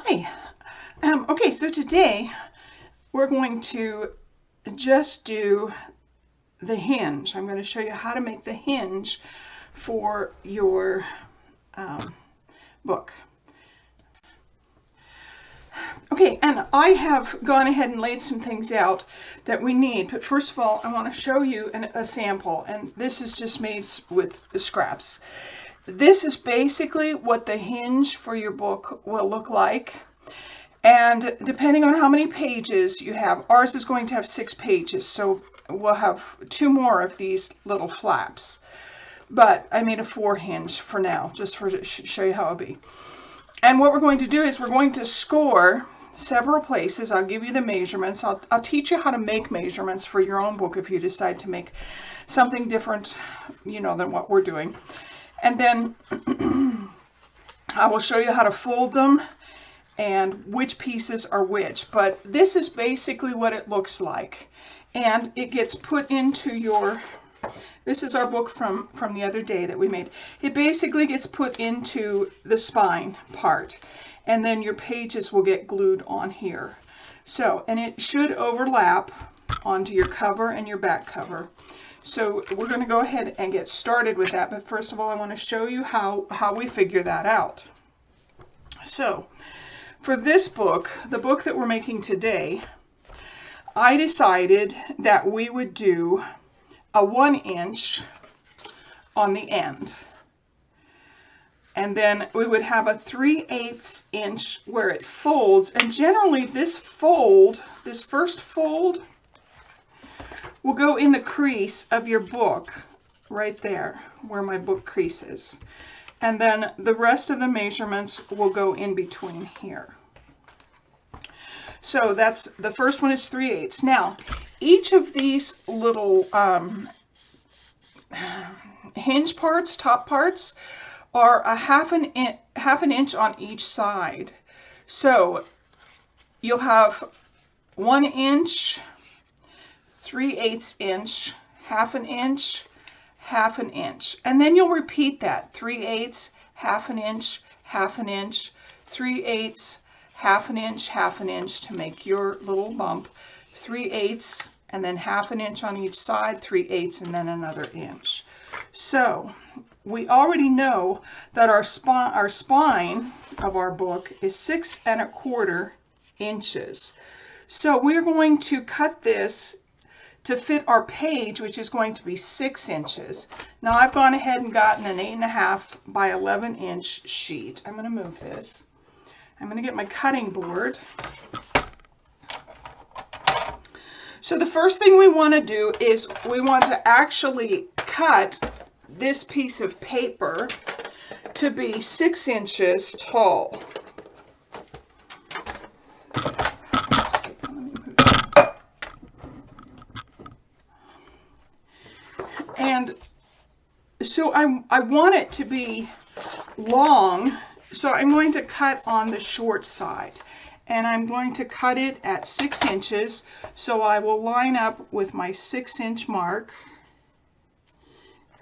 Hi. Okay, so today we're going to just do the hinge. I'm going to show you how to make the hinge for your book. Okay, and I have gone ahead and laid some things out that we need, but first of all, I want to show you a sample, and this is just made with the scraps. This is basically what the hinge for your book will look like. And depending on how many pages you have, ours is going to have 6 pages, so we'll have 2 more of these little flaps. But I made a 4 hinge for now, just to show you how it'll be. And what we're going to do is we're going to score several places. I'll give you the measurements. I'll teach you how to make measurements for your own book if you decide to make something different, you know, than what we're doing. And then I will show you how to fold them and which pieces are which. But this is basically what it looks like. And it gets put into your, this is our book from the other day that we made. It basically gets put into the spine part. And then your pages will get glued on here. So, and it should overlap onto your cover and your back cover. So we're going to go ahead and get started with that. But first of all, I want to show you how we figure that out. So, for this book, the book that we're making today, I decided that we would do a 1 inch on the end. And then we would have a 3/8 inch where it folds. And generally this fold, this first fold, will go in the crease of your book, right there, where my book crease is. And then the rest of the measurements will go in between here. So that's, the first one is 3/8. Now, each of these little hinge parts, top parts, are a half an inch on each side. So you'll have 1 inch, 3/8 inch, half an inch, half an inch. And then you'll repeat that, 3/8, half an inch, 3/8, half an inch to make your little bump, 3/8, and then half an inch on each side, 3/8, and then another inch. So we already know that our spine of our book is 6 1/4 inches. So we're going to cut this to fit our page, which is going to be 6 inches. Now I've gone ahead and gotten an 8.5 by 11 inch sheet. I'm going to move this. I'm going to get my cutting board. So the first thing we want to do is we want to actually cut this piece of paper to be 6 inches tall. And so I want it to be long, so I'm going to cut on the short side. And I'm going to cut it at 6 inches, so I will line up with my 6-inch mark.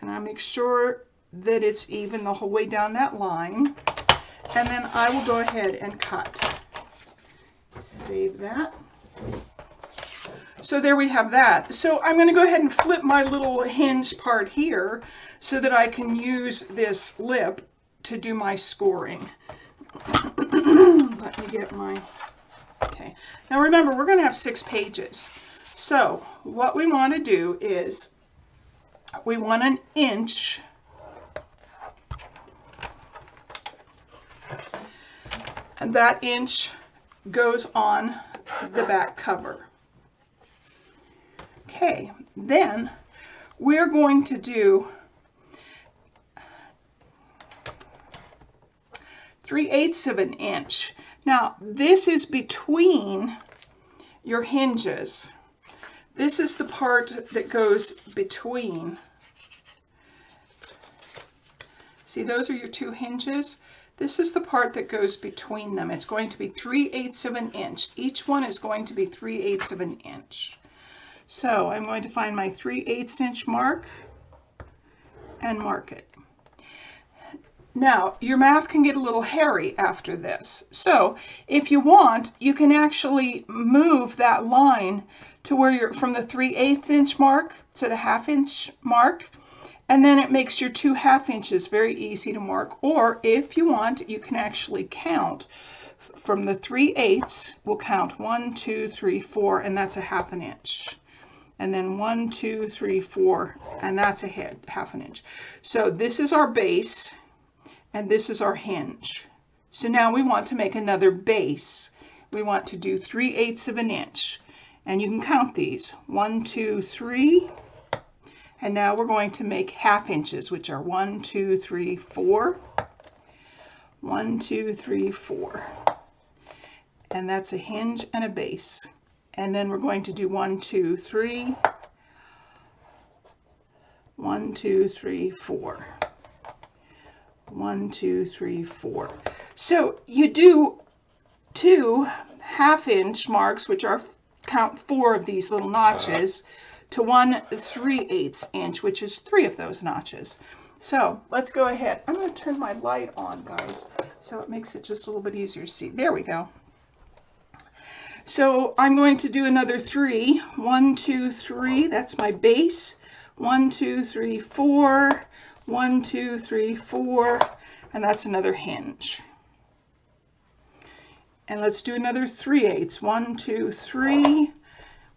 And I make sure that it's even the whole way down that line. And then I will go ahead and cut. Save that. So there we have that. So I'm going to go ahead and flip my little hinge part here so that I can use this lip to do my scoring. Let me get my, okay. Now remember, we're going to have 6 pages. So what we want to do is we want 1 inch . And that inch goes on the back cover. Okay, then we're going to do 3/8 of an inch. Now, this is between your hinges. This is the part that goes between. See, those are your 2 hinges. This is the part that goes between them. It's going to be 3/8 of an inch. Each one is going to be 3/8 of an inch. So I'm going to find my 3/8 inch mark and mark it. Now, your math can get a little hairy after this. So, if you want, you can actually move that line to where you're from the 3/8 inch mark to the 1/2 inch mark, and then it makes your 2 1/2 inches very easy to mark. Or if you want, you can actually count from the 3/8. We'll count 1, 2, 3, 4, and that's a 1/2 inch. And then 1, 2, 3, 4, and that's a 1/2 inch. So this is our base, and this is our hinge. So now we want to make another base. We want to do 3/8 of an inch. And you can count these. 1, 2, 3. And now we're going to make 1/2 inches, which are 1, 2, 3, 4. 1, 2, 3, 4. And that's a hinge and a base. And then we're going to do 1, 2, 3. 1, 2, 3, 4. 1, 2, 3, 4. So you do 2 1/2 inch marks, which are count 4 of these little notches, to 1 3/8 inch, which is 3 of those notches. So let's go ahead. I'm going to turn my light on, guys, so it makes it just a little bit easier to see. There we go. So I'm going to do another 3. 1, 2, 3. That's my base. 1, 2, 3, 4. 1, 2, 3, 4, and that's another hinge. And let's do another 3/8. 1, 2, 3.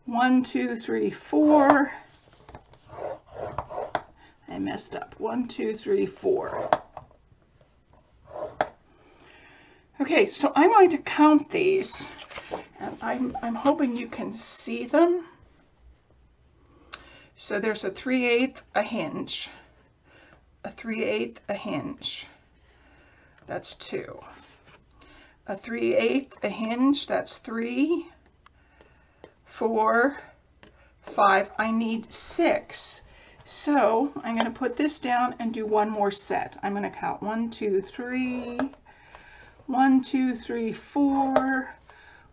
1, 2, 3, 4. I messed up. 1, 2, 3, 4. Okay, so I'm going to count these, and I'm hoping you can see them. So there's a 3/8, a hinge. A 3/8, a hinge. That's 2. A 3/8, a hinge. That's 3, 4, 5. I need 6. So I'm going to put this down and do one more set. I'm going to count 1, 2, 3. 1, 2, 3, 4.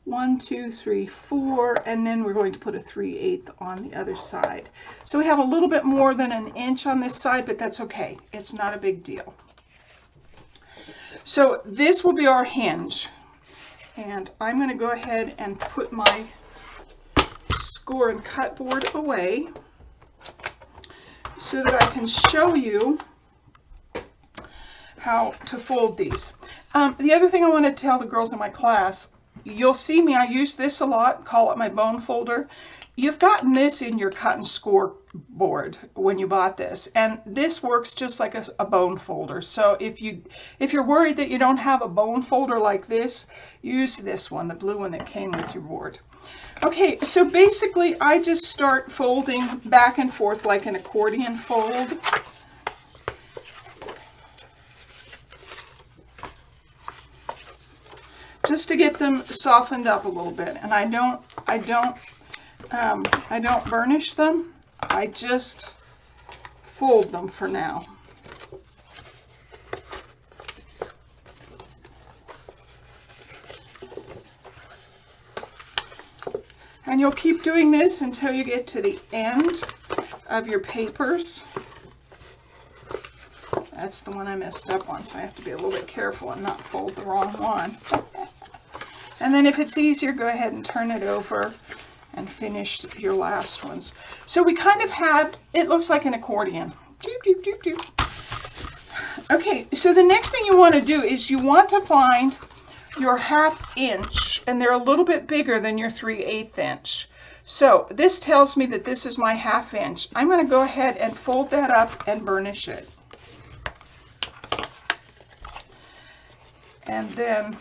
1, 2, 3, 4, and then we're going to put a 3/8 on the other side. So we have a little bit more than an inch on this side, but that's okay. It's not a big deal. So this will be our hinge. And I'm going to go ahead and put my score and cut board away so that I can show you how to fold these. The other thing I want to tell the girls in my class, you'll see me, I use this a lot, call it my bone folder. You've gotten this in your cut and score board when you bought this, and this works just like a bone folder. So if you're worried that you don't have a bone folder like this, use this one, the blue one that came with your board. Okay, so basically I just start folding back and forth like an accordion fold. Just to get them softened up a little bit, and I don't burnish them. I just fold them for now. And you'll keep doing this until you get to the end of your papers. That's the one I messed up on, so I have to be a little bit careful and not fold the wrong one. And then if it's easier, go ahead and turn it over and finish your last ones. So we kind of had, it looks like an accordion. Doop, doop, doop, doop. Okay, so the next thing you want to do is you want to find your 1/2 inch, and they're a little bit bigger than your 3/8 inch. So this tells me that this is my 1/2 inch. I'm going to go ahead and fold that up and burnish it. And then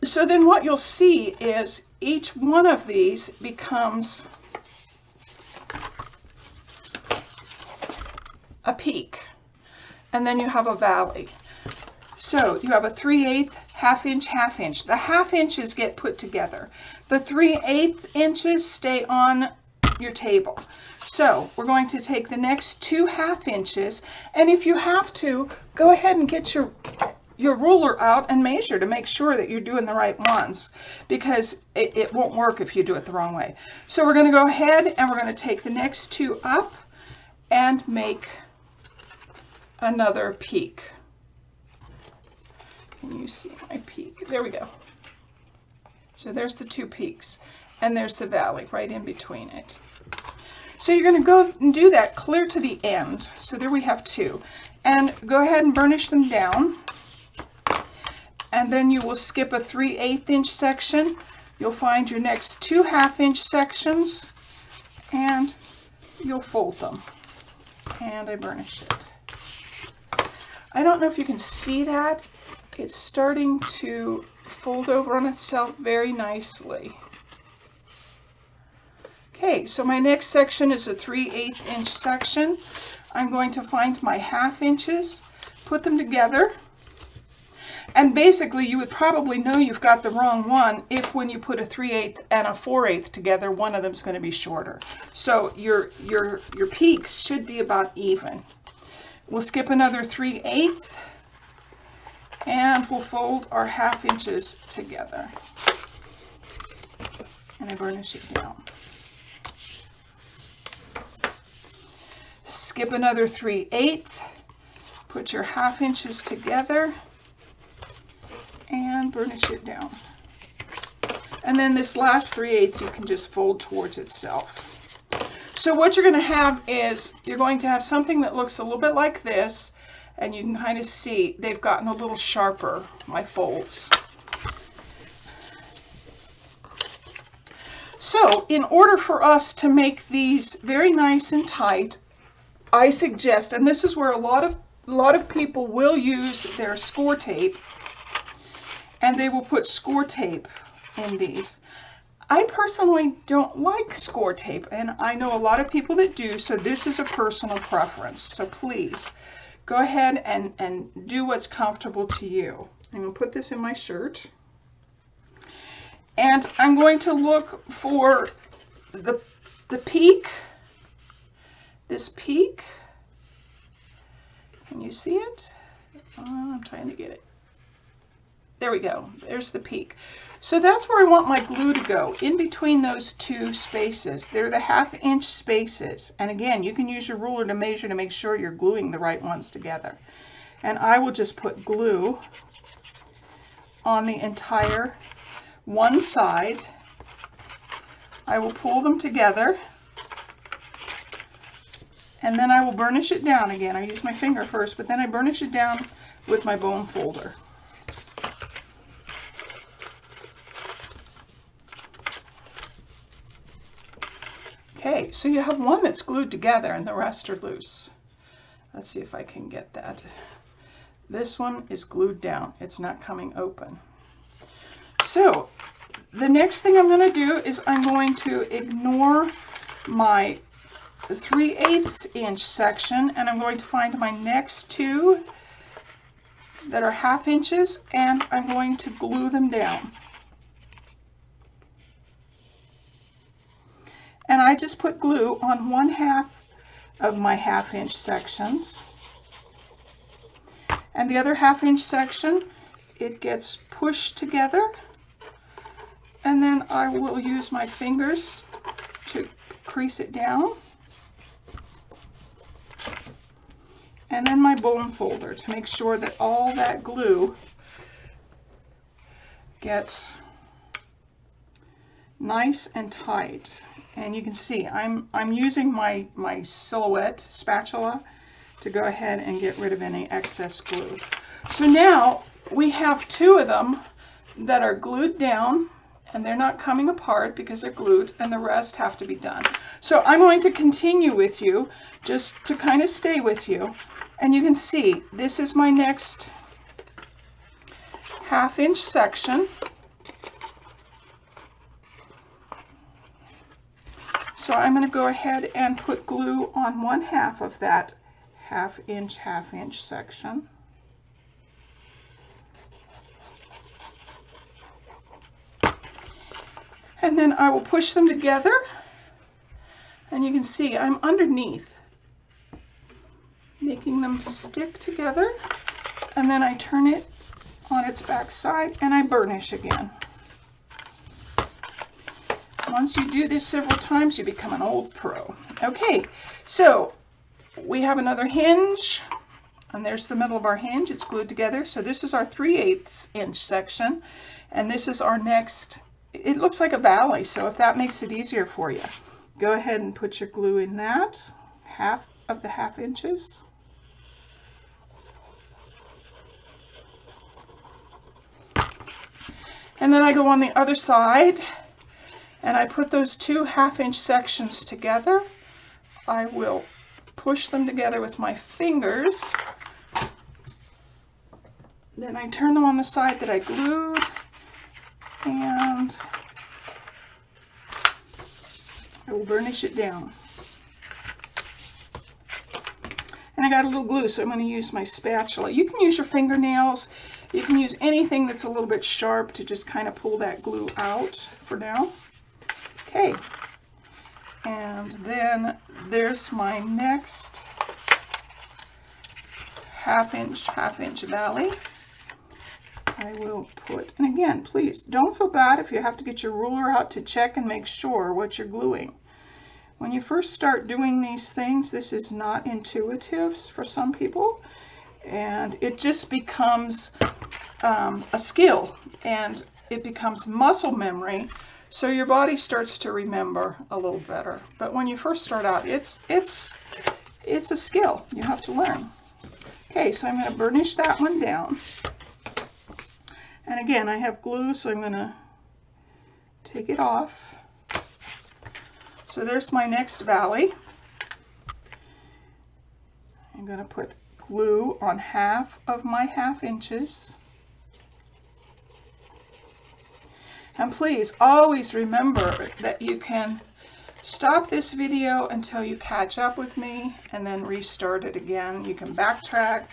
so then what you'll see is each one of these becomes a peak, and then you have a valley. So you have a 3/8, 1/2 inch, 1/2 inch. The 1/2 inches get put together. The 3/8 inches stay on your table. So we're going to take the next 2 1/2 inches, and if you have to, go ahead and get your your ruler out and measure to make sure that you're doing the right ones, because it won't work if you do it the wrong way. So we're going to go ahead and we're going to take the next two up and make another peak. Can you see my peak? There we go. So there's the two peaks, and there's the valley right in between it. So you're going to go and do that clear to the end. So there we have two. And go ahead and burnish them down. And then you will skip a 3/8 inch section. You'll find your next two 1/2 inch sections, and you'll fold them. And I burnish it. I don't know if you can see that. It's starting to fold over on itself very nicely. Okay, so my next section is a 3/8 inch section. I'm going to find my 1/2 inches, put them together. And basically you would probably know you've got the wrong one if when you put a 3/8 and a 4/8 together, one of them is going to be shorter. So your peaks should be about even. We'll skip another 3/8 and we'll fold our 1/2 inches together. And I burnish it down. Skip another 3/8, put your 1/2 inches together and burnish it down. And then this last 3/8 you can just fold towards itself. So what you're going to have is, you're going to have something that looks a little bit like this, and you can kind of see they've gotten a little sharper, my folds. So in order for us to make these very nice and tight, I suggest, and this is where a lot of people will use their score tape, and they will put score tape in these. I personally don't like score tape, and I know a lot of people that do, so this is a personal preference. So please go ahead and do what's comfortable to you. I'm going to put this in my shirt, and I'm going to look for the peak. This peak, can you see it? I'm trying to get it. There we go, there's the peak. So that's where I want my glue to go, in between those two spaces. They're the 1/2 inch spaces. And again, you can use your ruler to measure to make sure you're gluing the right ones together. And I will just put glue on the entire one side. I will pull them together, and then I will burnish it down again. I use my finger first, but then I burnish it down with my bone folder. Okay, so you have one that's glued together and the rest are loose. Let's see if I can get that. This one is glued down. It's not coming open. So the next thing I'm going to do is I'm going to ignore my 3/8 inch section, and I'm going to find my next two that are 1/2 inches, and I'm going to glue them down. And I just put glue on 1/2 of my 1/2 inch sections, and the other 1/2 inch section, it gets pushed together, and then I will use my fingers to crease it down, and then my bone folder to make sure that all that glue gets nice and tight. And you can see I'm using my Silhouette spatula to go ahead and get rid of any excess glue. So now we have two of them that are glued down, and they're not coming apart because they're glued, and the rest have to be done. So I'm going to continue with you just to kind of stay with you. And you can see this is my next 1/2 inch section. So I'm going to go ahead and put glue on 1/2 of that 1/2 inch section. And then I will push them together, and you can see I'm underneath, making them stick together, and then I turn it on its back side, and I burnish again. Once you do this several times, you become an old pro. Okay, so we have another hinge, and there's the middle of our hinge. It's glued together. So this is our 3/8 inch section, and this is our next. It looks like a valley, so if that makes it easier for you, go ahead and put your glue in that, half of the 1/2 inches. And then I go on the other side, and I put those 2 1/2 inch sections together. I will push them together with my fingers. Then I turn them on the side that I glued, and I will burnish it down. And I got a little glue, so I'm going to use my spatula. You can use your fingernails. You can use anything that's a little bit sharp to just kind of pull that glue out for now. Okay. And then there's my next 1/2 inch valley. I will put, and again, please don't feel bad if you have to get your ruler out to check and make sure what you're gluing. When you first start doing these things, this is not intuitive for some people, and it just becomes a skill, and it becomes muscle memory, so your body starts to remember a little better. But when you first start out, it's a skill you have to learn. Okay, so I'm going to burnish that one down. And again, I have glue, so I'm going to take it off. So there's my next valley. I'm going to put glue on half of my 1/2 inches. And please always remember that you can stop this video until you catch up with me and then restart it again. You can backtrack.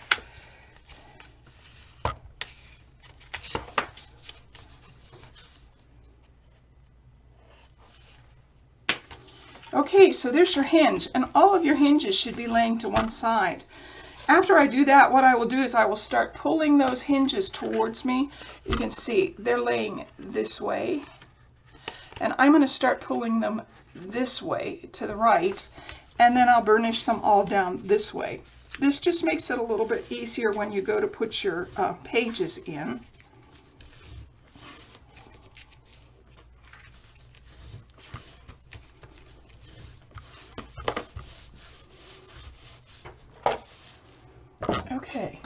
Okay, so there's your hinge, and all of your hinges should be laying to one side. After I do that, what I will do is I will start pulling those hinges towards me. You can see they're laying this way, and I'm going to start pulling them this way to the right, and then I'll burnish them all down this way. This just makes it a little bit easier when you go to put your pages in. Okay,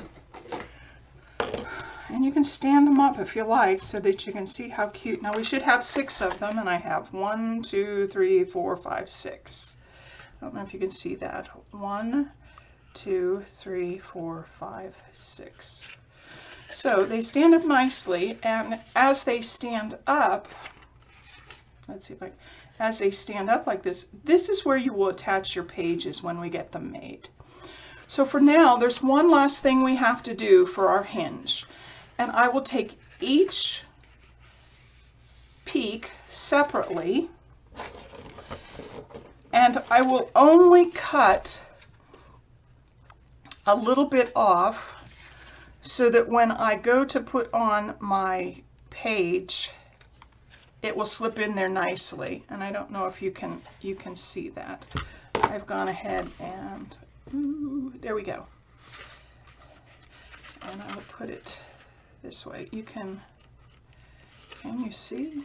and you can stand them up if you like so that you can see how cute. Now we should have 6 of them, and I have 1, 2, 3, 4, 5, 6. I don't know if you can see that. 1, 2, 3, 4, 5, 6. So they stand up nicely, and as they stand up, let's see if I, as they stand up like this, this is where you will attach your pages when we get them made. So for now, there's one last thing we have to do for our hinge. And I will take each peak separately, and I will only cut a little bit off so that when I go to put on my page, it will slip in there nicely. And I don't know if you can see that. I've gone ahead and there we go. And I will put it this way. Can you see?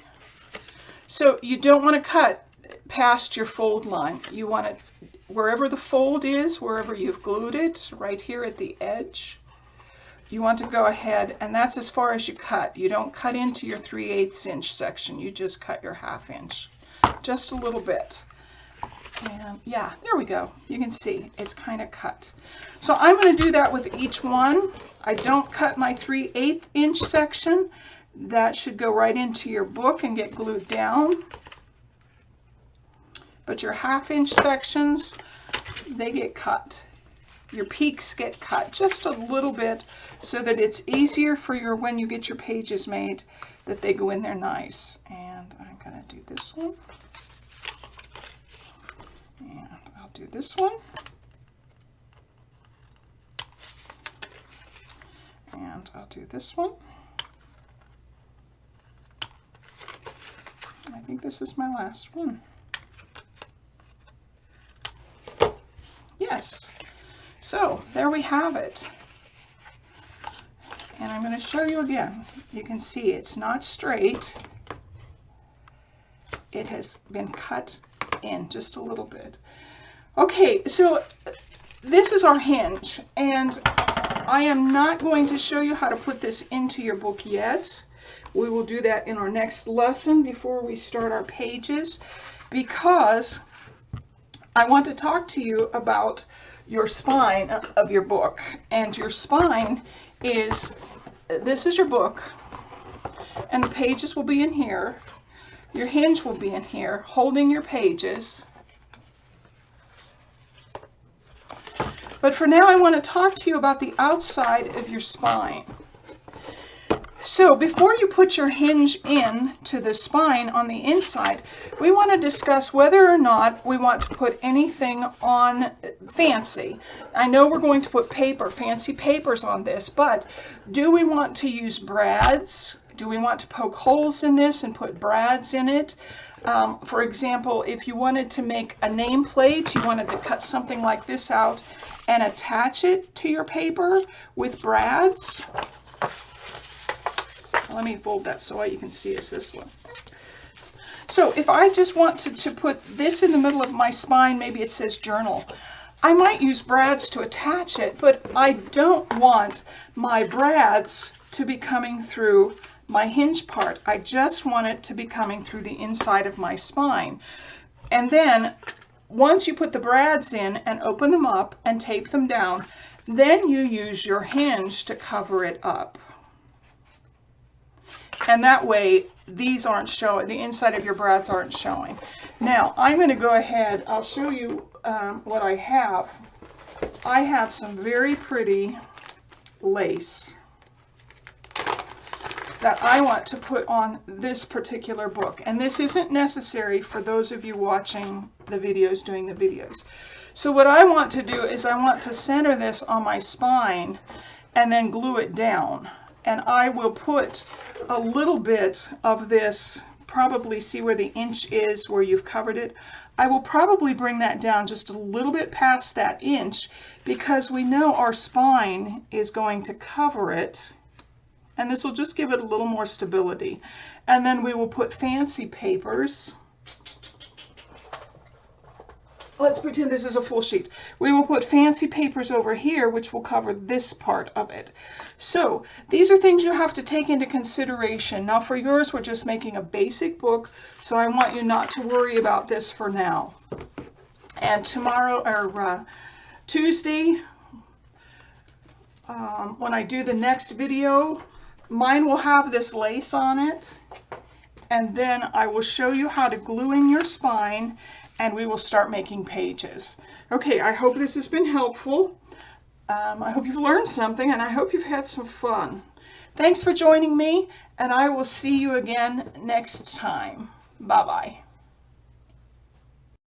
So you don't want to cut past your fold line. You want it wherever the fold is, wherever you've glued it, right here at the edge. You want to go ahead, and that's as far as you cut. You don't cut into your 3/8 inch section. You just cut your 1/2 inch, just a little bit. And yeah, there we go. You can see it's kind of cut. So I'm going to do that with each one. I don't cut my 3/8 inch section. That should go right into your book and get glued down. But your 1/2 inch sections, they get cut. Your peaks get cut just a little bit so that it's easier for your, when you get your pages made, that they go in there nice. And I'm going to do this one. And I'll do this one. And I'll do this one. think this is my last one. Yes. So there we have it. And I'm going to show you again. You can see it's not straight. It has been cut in just a little bit. Okay, so this is our hinge, and I am not going to show you how to put this into your book yet. We will do that in our next lesson before we start our pages, because I want to talk to you about your spine of your book. And your spine is, this is your book, and the pages will be in here. Your hinge will be in here, holding your pages. But for now, I want to talk to you about the outside of your spine. So before you put your hinge in to the spine on the inside, we want to discuss whether or not we want to put anything on fancy. I know we're going to put paper, fancy papers on this, but do we want to use brads? Do we want to poke holes in this and put brads in it? For example, if you wanted to make a nameplate, you wanted to cut something like this out and attach it to your paper with brads. Let me fold that so you can see it's this one. So if I just wanted to put this in the middle of my spine, maybe it says journal, I might use brads to attach it, but I don't want my brads to be coming through my hinge part. I just want it to be coming through the inside of my spine. And then once you put the brads in and open them up and tape them down, then you use your hinge to cover it up. And that way these aren't showing, the inside of your brads aren't showing. Now I'm going to go ahead, I'll show you what I have. I have some very pretty lace that I want to put on this particular book. And this isn't necessary for those of you watching the videos, doing the videos. So what I want to do is I want to center this on my spine and then glue it down. And I will put a little bit of this, probably see where the inch is where you've covered it. I will probably bring that down just a little bit past that inch, because we know our spine is going to cover it. And this will just give it a little more stability. And then we will put fancy papers. Let's pretend this is a full sheet. We will put fancy papers over here, which will cover this part of it. So these are things you have to take into consideration. Now for yours, we're just making a basic book, so I want you not to worry about this for now. And tomorrow, or Tuesday, when I do the next video, mine will have this lace on it, and then I will show you how to glue in your spine, and we will start making pages. Okay, I hope this has been helpful. I hope you've learned something, and I hope you've had some fun. Thanks for joining me, and I will see you again next time. Bye-bye.